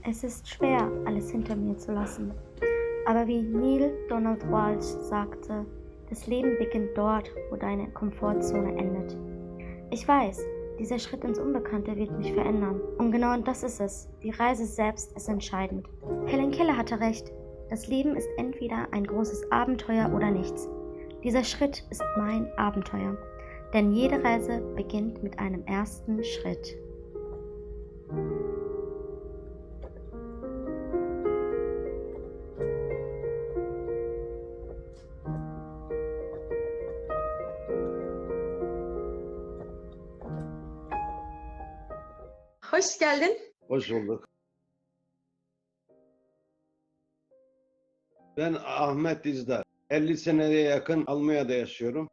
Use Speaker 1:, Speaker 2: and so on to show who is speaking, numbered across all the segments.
Speaker 1: Es ist schwer, alles hinter mir zu lassen. Aber wie Neil Donald Walsh sagte, das Leben beginnt dort, wo deine Komfortzone endet. Ich weiß, dieser Schritt ins Unbekannte wird mich verändern. Und genau das ist es. Die Reise selbst ist entscheidend. Helen Keller hatte recht. Das Leben ist entweder ein großes Abenteuer oder nichts. Dieser Schritt ist mein Abenteuer. Denn jede Reise beginnt mit einem ersten Schritt.
Speaker 2: Hoş geldin.
Speaker 3: Hoş bulduk. Ben Ahmet Dizdar. 50 seneye yakın Almanya'da yaşıyorum.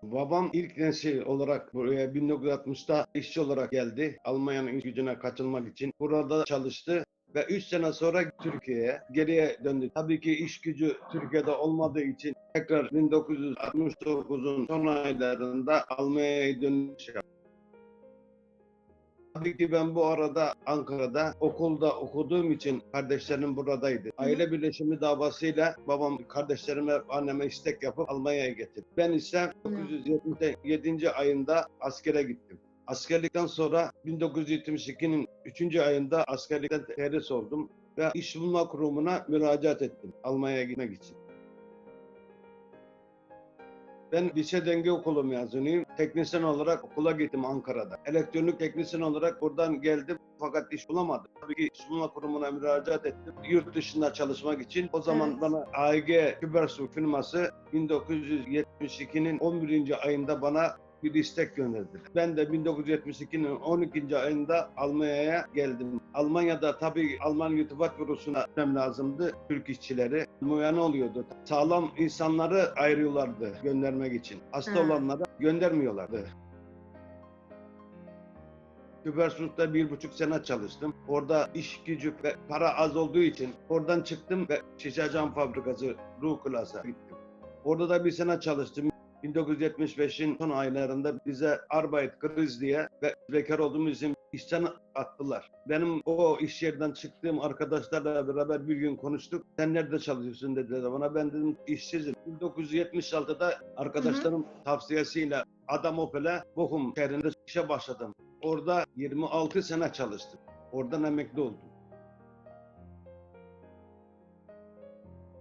Speaker 3: Babam ilk nesil olarak buraya 1960'ta işçi olarak geldi. Almanya'nın iş gücüne katılmak için. Burada çalıştı ve 3 sene sonra Türkiye'ye geriye döndü. Tabii ki iş gücü Türkiye'de olmadığı için tekrar 1969'un son aylarında Almanya'ya dönüş yaptı. Tabii ki ben bu arada Ankara'da okulda okuduğum için kardeşlerim buradaydı. Aile birleşimi davasıyla babam kardeşlerime, anneme istek yapıp Almanya'ya getirdi. Ben ise 1977. ayında askere gittim. Askerlikten sonra 1972'nin 3. ayında askerlikten terhis oldum ve iş bulma kurumuna müracaat ettim Almanya'ya gitmek için. Ben lise denge okulu mezunuyum. Teknisyen olarak okula gittim Ankara'da. Elektronik teknisyen olarak buradan geldim fakat iş bulamadım. Tabii ki iş bulma kurumuna müracaat ettim. Yurt dışında çalışmak için. O zaman
Speaker 2: Evet.
Speaker 3: bana AEG Kübersu firması 1972'nin 11. ayında bana bir istek gönderdi. Ben de 1972'nin 12. ayında Almanya'ya geldim. Almanya'da tabii Alman irtibat bürosuna gitmem lazımdı. Türk işçileri muayene oluyordu. Sağlam insanları ayırıyorlardı göndermek için. Hasta olanları göndermiyorlardı. Kübersur'da 1,5 sene çalıştım. Orada iş gücü ve para az olduğu için oradan çıktım ve şişe cam fabrikası Ruhglas'a gittim. Orada da bir sene çalıştım. 1975'in son aylarında bize Arbeitskriz diye ve bekar olduğumuz için işten attılar. Benim o iş yerinden çıktığım arkadaşlarla beraber bir gün konuştuk. Sen nerede çalışıyorsun dediler bana. Ben dedim işsizim. 1976'da arkadaşlarım tavsiyesiyle Adam Opel'e Bochum şehrinde işe başladım. Orada 26 sene çalıştım. Oradan emekli oldum.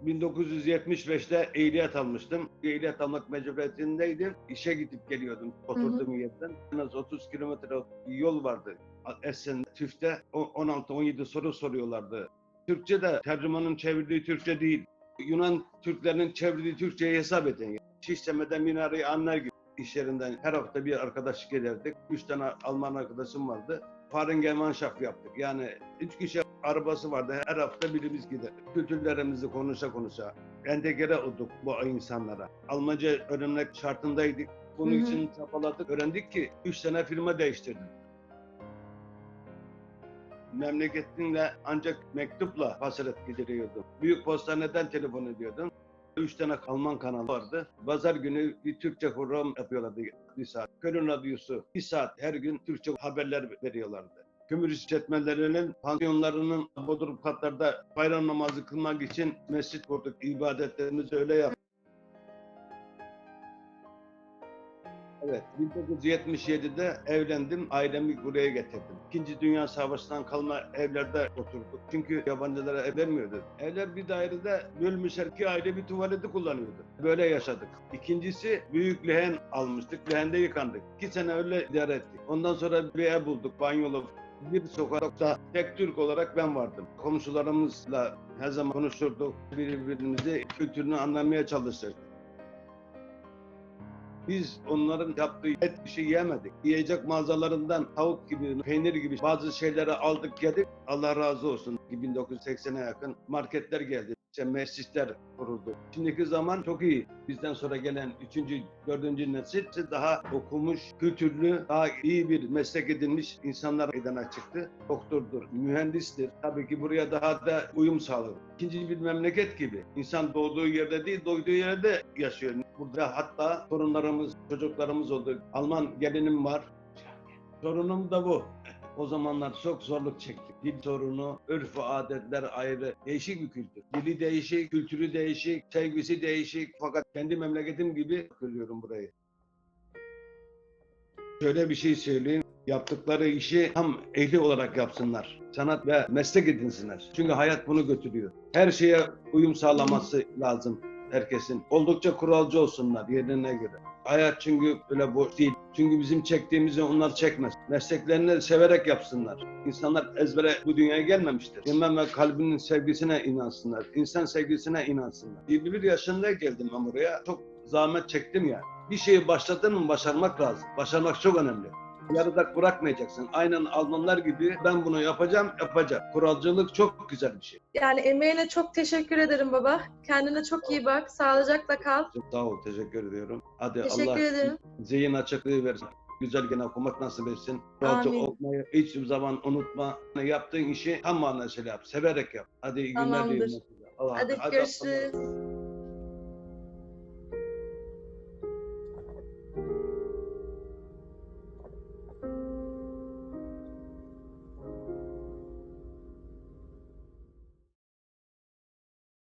Speaker 3: 1975'te ehliyet almıştım. Ehliyet almak mecburiyetindeydim. İşe gidip geliyordum oturduğum yerden. En az 30 kilometre yol vardı. Essen, TÜF'te 16-17 soru soruyorlardı. Türkçe de tercümanın çevirdiği Türkçe değil. Yunan Türklerinin çevirdiği Türkçe'yi hesap edin. Şişleme'de minareyi anlar gibi iş yerinden her hafta bir arkadaşlık ederdik. 3 tane Alman arkadaşım vardı. Fahrengemanschaft yaptık. Yani 3 kişi arabası vardı. Her hafta birimiz gider. Kültürlerimizi konuşa entegre olduk bu insanlara. Almanca öğrenmek şartındaydık. Bunun için çabaladık. Öğrendik ki 3 sene firma değiştirdim. Memleketinle ancak mektupla hasret gideriyordum. Büyük postaneden telefon ediyordum. 3 tane Alman kanalı vardı. Pazar günü bir Türkçe program yapıyorlardı 1 saat. Köln Radyosu 1 saat her gün Türkçe haberler veriyorlardı. Kömür işletmelerinin pansiyonlarının bodrum katlarda bayram namazı kılmak için mescit kurduk. İbadetlerimizi öyle yaptık. Evet, 1977'de evlendim, ailemi buraya getirdim. İkinci Dünya Savaşı'ndan kalma evlerde oturduk. Çünkü yabancılara ev vermiyordu. Evler bir dairede bölmüşler, 2 aile bir tuvaleti kullanıyordu. Böyle yaşadık. İkincisi büyük leğen almıştık, leğende yıkandık. 2 sene öyle idare ettik. Ondan sonra bir ev bulduk, banyolu. Bir sokakta tek Türk olarak ben vardım. Komşularımızla her zaman konuşurduk, birbirimizi kültürünü anlamaya çalışırdık. Biz onların yaptığı et bir şey yemedik. Yiyecek mağazalarından tavuk gibi, peynir gibi bazı şeyleri aldık yedik. Allah razı olsun. 1980'e yakın marketler geldi. İşte mescitler kuruldu. Şimdiki zaman çok iyi. Bizden sonra gelen 3. 4. nesil daha okumuş, kültürlü, daha iyi bir meslek edinmiş insanlar meydana çıktı. Doktordur, mühendistir. Tabii ki buraya daha da uyum sağladı. İkinci bir memleket gibi. İnsan doğduğu yerde değil, doyduğu yerde yaşıyor. Burada hatta torunlarımız, çocuklarımız oldu. Alman gelinim var. Sorunum da bu. O zamanlar çok zorluk çektik. Dil sorunu, örf-ü adetler ayrı. Değişik bir kültür. Dili değişik, kültürü değişik, sevgisi değişik. Fakat kendi memleketim gibi görüyorum burayı. Şöyle bir şey söyleyeyim. Yaptıkları işi tam ehli olarak yapsınlar. Sanat ve meslek edinsinler. Çünkü hayat bunu götürüyor. Her şeye uyum sağlaması lazım herkesin. Oldukça kuralcı olsunlar yerine göre. Hayat çünkü öyle boş değil. Çünkü bizim çektiğimizi onlar çekmez. Mesleklerini severek yapsınlar. İnsanlar ezbere bu dünyaya gelmemiştir. Bilmem ve kalbinin sevgisine inansınlar. İnsan sevgisine inansınlar. 21 yaşında geldim ben buraya. Çok zahmet çektim ya. Bir şeyi başladın mı başarmak lazım. Başarmak çok önemli. Yarıda bırakmayacaksın. Aynen Almanlar gibi ben bunu yapacağım. Kuralcılık çok güzel bir şey.
Speaker 2: Yani emeğine çok teşekkür ederim baba. Kendine çok iyi bak. Sağlıcakla kal.
Speaker 3: Sağ ol, teşekkür ediyorum. Hadi
Speaker 2: Teşekkür
Speaker 3: Allah
Speaker 2: ederim.
Speaker 3: zihin açıklığı versin. Güzel gene okumak nasip etsin. Kuralcı
Speaker 2: Amin.
Speaker 3: olmayı hiçbir zaman unutma. Yaptığın işi tam manasıyla yap. Severek yap. Hadi iyi günler
Speaker 2: Tamamdır.
Speaker 3: diliyorum.
Speaker 2: Hadi görüşürüz.